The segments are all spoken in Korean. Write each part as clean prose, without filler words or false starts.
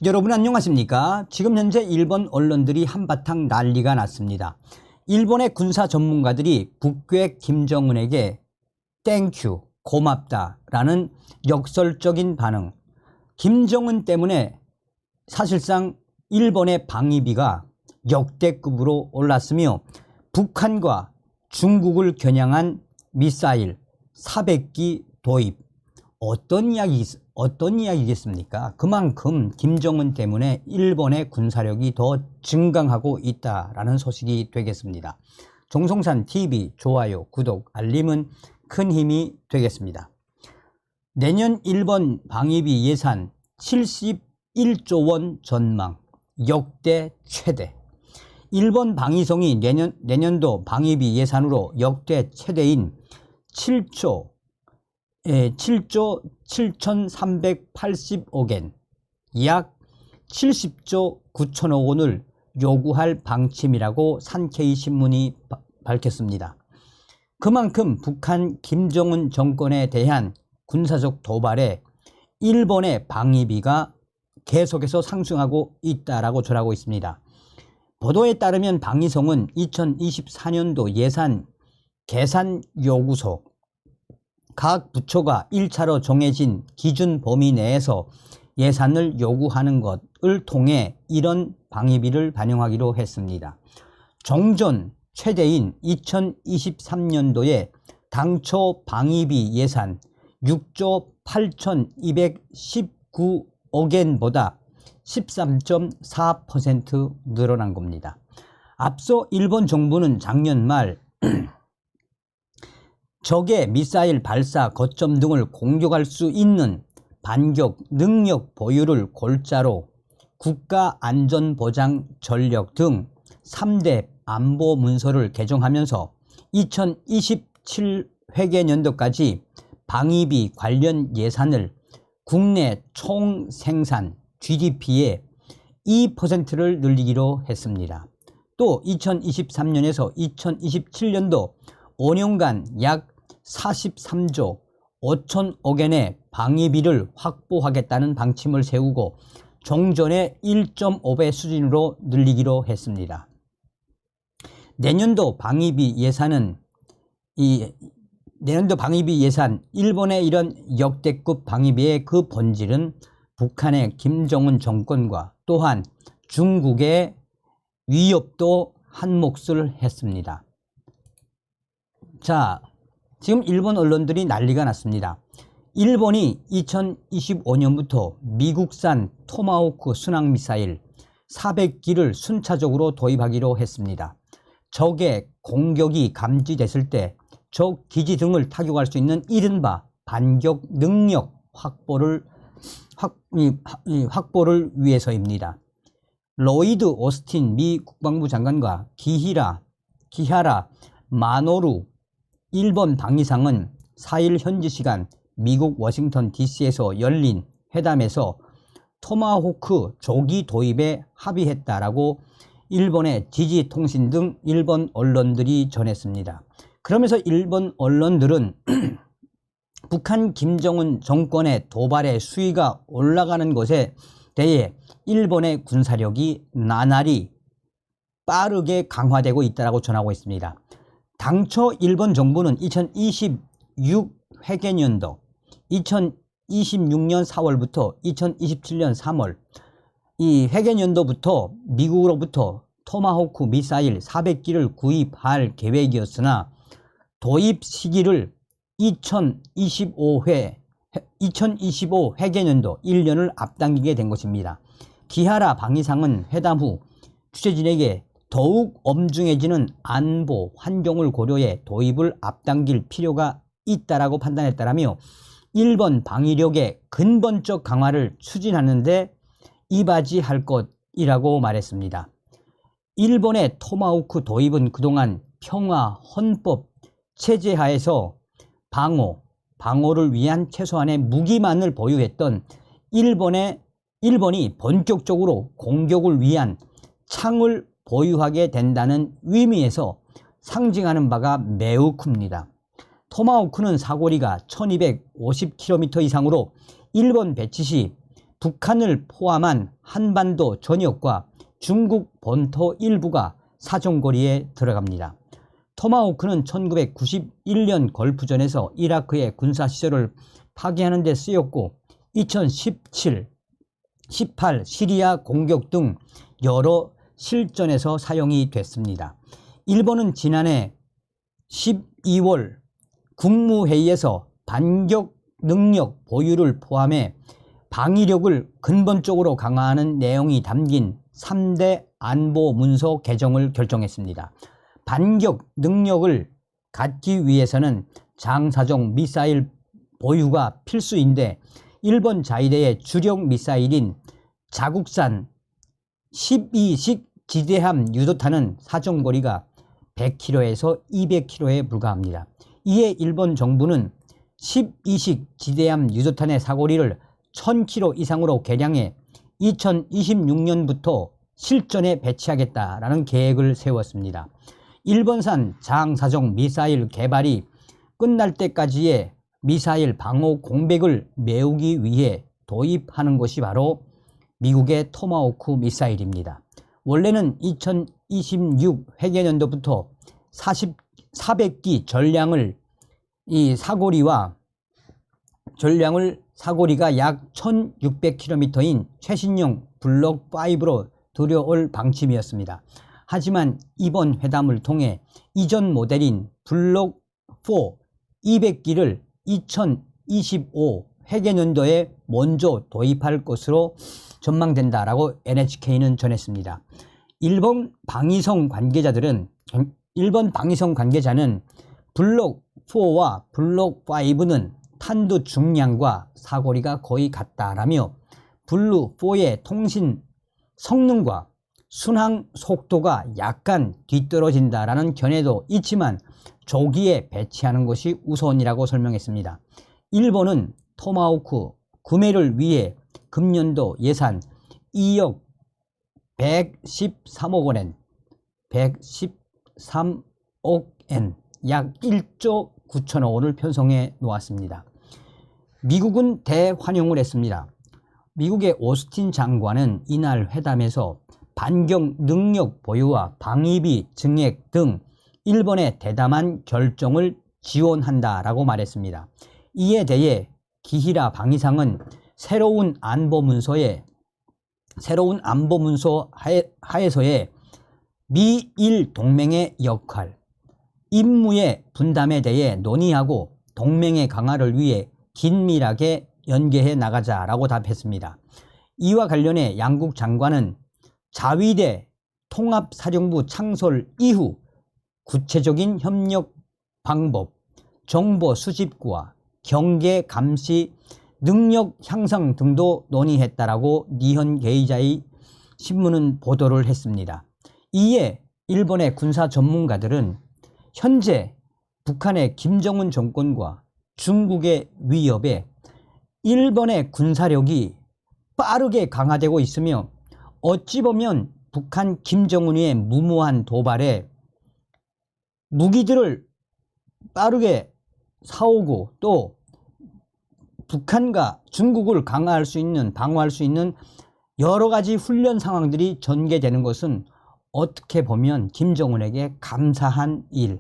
여러분 안녕하십니까? 지금 현재 일본 언론들이 한바탕 난리가 났습니다. 일본의 군사 전문가들이 북괴 김정은에게 땡큐, 고맙다 라는 역설적인 반응. 김정은 때문에 사실상 일본의 방위비가 역대급으로 올랐으며 북한과 중국을 겨냥한 미사일 400기 도입. 어떤 이야기겠습니까? 그만큼 김정은 때문에 일본의 군사력이 더 증강하고 있다라는 소식이 되겠습니다. 종송산 TV 좋아요, 구독, 알림은 큰 힘이 되겠습니다. 내년 일본 방위비 예산 71조 원 전망, 역대 최대. 일본 방위성이 내년도 방위비 예산으로 역대 최대인 7조 7,380억 엔, 약 70조 9천억 원을 요구할 방침이라고 산케이 신문이 밝혔습니다. 그만큼 북한 김정은 정권에 대한 군사적 도발에 일본의 방위비가 계속해서 상승하고 있다라고 전하고 있습니다. 보도에 따르면 방위성은 2024년도 예산 계산 요구서 각 부처가 1차로 정해진 기준 범위 내에서 예산을 요구하는 것을 통해 이런 방위비를 반영하기로 했습니다. 종전 최대인 2023년도에 당초 방위비 예산 6조 8,219억 엔보다 13.4% 늘어난 겁니다. 앞서 일본 정부는 작년 말 적의 미사일 발사 거점 등을 공격할 수 있는 반격 능력 보유를 골자로 국가안전보장 전력 등 3대 안보 문서를 개정하면서 2027 회계년도까지 방위비 관련 예산을 국내 총생산 GDP의 2%를 늘리기로 했습니다. 또 2023년에서 2027년도 5년간 약 43조 5천억 엔의 방위비를 확보하겠다는 방침을 세우고 종전의 1.5배 수준으로 늘리기로 했습니다. 내년도 방위비 예산 일본의 이런 역대급 방위비의 그 본질은 북한의 김정은 정권과 또한 중국의 위협도 한 몫을 했습니다. 자, 지금 일본 언론들이 난리가 났습니다. 일본이 2025년부터 미국산 토마호크 순항미사일 400기를 순차적으로 도입하기로 했습니다. 적의 공격이 감지됐을 때 적 기지 등을 타격할 수 있는 이른바 반격 능력 확보를 위해서입니다. 로이드 오스틴 미 국방부 장관과 기하라 마노루 일본 방위상은 4일 현지 시간 미국 워싱턴 DC에서 열린 회담에서 토마호크 조기 도입에 합의했다라고 일본의 지지통신 등 일본 언론들이 전했습니다. 그러면서 일본 언론들은 북한 김정은 정권의 도발의 수위가 올라가는 것에 대해 일본의 군사력이 나날이 빠르게 강화되고 있다고 전하고 있습니다. 당초 일본 정부는 2026 회계년도 2026년 4월부터 2027년 3월 이 회계년도부터 미국으로부터 토마호크 미사일 400기를 구입할 계획이었으나 도입 시기를 2025 회계년도 1년을 앞당기게 된 것입니다. 기하라 방위상은 회담 후 취재진에게 더욱 엄중해지는 안보 환경을 고려해 도입을 앞당길 필요가 있다라고 판단했다라며 일본 방위력의 근본적 강화를 추진하는 데 이바지할 것이라고 말했습니다. 일본의 토마호크 도입은 그동안 평화 헌법 체제하에서 방어를 위한 최소한의 무기만을 보유했던 일본이 본격적으로 공격을 위한 창을 보유하게 된다는 의미에서 상징하는 바가 매우 큽니다. 토마호크는 사거리가 1250km 이상으로 일본 배치 시 북한을 포함한 한반도 전역과 중국 본토 일부가 사정거리에 들어갑니다. 토마호크는 1991년 걸프전에서 이라크의 군사시설을 파괴하는 데 쓰였고 2017, 18 시리아 공격 등 여러 실전에서 사용이 됐습니다. 일본은 지난해 12월 국무회의에서 반격 능력 보유를 포함해 방위력을 근본적으로 강화하는 내용이 담긴 3대 안보 문서 개정을 결정했습니다. 반격 능력을 갖기 위해서는 장사정 미사일 보유가 필수인데 일본 자위대의 주력 미사일인 자국산 12식 지대함 유도탄은 사정거리가 100km에서 200km에 불과합니다. 이에 일본 정부는 12식 지대함 유도탄의 사거리를 1000km 이상으로 개량해 2026년부터 실전에 배치하겠다라는 계획을 세웠습니다. 일본산 장사정 미사일 개발이 끝날 때까지의 미사일 방어 공백을 메우기 위해 도입하는 것이 바로 미국의 토마호크 미사일입니다. 원래는 2026 회계년도부터 400기 전량을 사거리가 약 1600km인 최신형 블록 5로 들여올 방침이었습니다. 하지만 이번 회담을 통해 이전 모델인 블록 4 200기를 2025 회계년도에 먼저 도입할 것으로 전망된다라고 NHK는 전했습니다. 일본 방위성 관계자는 블록 4와 블록 5는 탄두 중량과 사거리가 거의 같다라며 블록 4의 통신 성능과 순항 속도가 약간 뒤떨어진다라는 견해도 있지만 조기에 배치하는 것이 우선이라고 설명했습니다. 일본은 토마호크 구매를 위해 금년도 예산 2억 113억 엔, 약 1조 9천억 원을 편성해 놓았습니다. 미국은 대환영을 했습니다. 미국의 오스틴 장관은 이날 회담에서 반격 능력 보유와 방위비 증액 등 일본의 대담한 결정을 지원한다라고 말했습니다. 이에 대해 기히라 방위상은 새로운 안보 문서 하에서의 미일 동맹의 역할, 임무의 분담에 대해 논의하고 동맹의 강화를 위해 긴밀하게 연계해 나가자라고 답했습니다. 이와 관련해 양국 장관은 자위대 통합사령부 창설 이후 구체적인 협력 방법, 정보 수집과 경계 감시 능력 향상 등도 논의했다라고 니혼 게이자이 신문은 보도를 했습니다. 이에 일본의 군사 전문가들은 현재 북한의 김정은 정권과 중국의 위협에 일본의 군사력이 빠르게 강화되고 있으며 어찌 보면 북한 김정은의 무모한 도발에 무기들을 빠르게 사오고 또 북한과 중국을 방어할 수 있는 여러 가지 훈련 상황들이 전개되는 것은 어떻게 보면 김정은에게 감사한 일,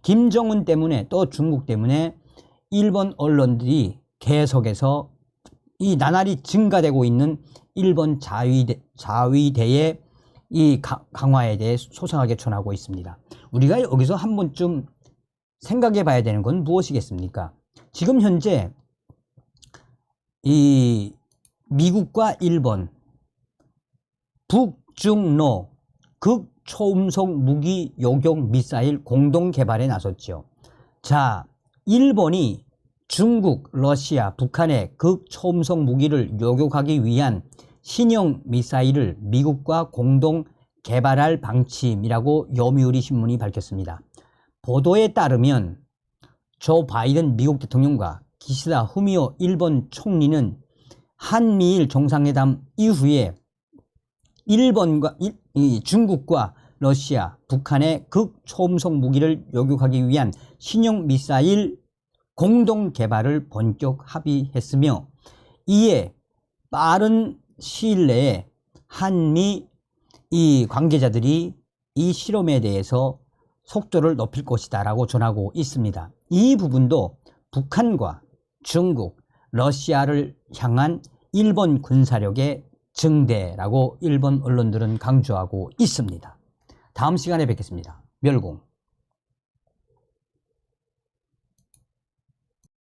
김정은 때문에 또 중국 때문에 일본 언론들이 계속해서 이 나날이 증가되고 있는 일본 자위대의 이 강화에 대해 소상하게 전하고 있습니다. 우리가 여기서 한 번쯤 생각해 봐야 되는 건 무엇이겠습니까? 지금 현재 이 미국과 일본 북중로 극초음속 무기 요격 미사일 공동 개발에 나섰죠. 자, 일본이 중국, 러시아, 북한의 극초음속 무기를 요격하기 위한 신형 미사일을 미국과 공동 개발할 방침이라고 요미우리 신문이 밝혔습니다. 보도에 따르면 조 바이든 미국 대통령과 기시다 후미오 일본 총리는 한미일 정상회담 이후에 중국과 러시아, 북한의 극초음속 무기를 요격하기 위한 신형 미사일 공동 개발을 본격 합의했으며 이에 빠른 시일 내에 한미 이 관계자들이 이 실험에 대해서 속도를 높일 것이다 라고 전하고 있습니다. 이 부분도 북한과 중국, 러시아를 향한 일본 군사력의 증대라고 일본 언론들은 강조하고 있습니다. 다음 시간에 뵙겠습니다. 멸공.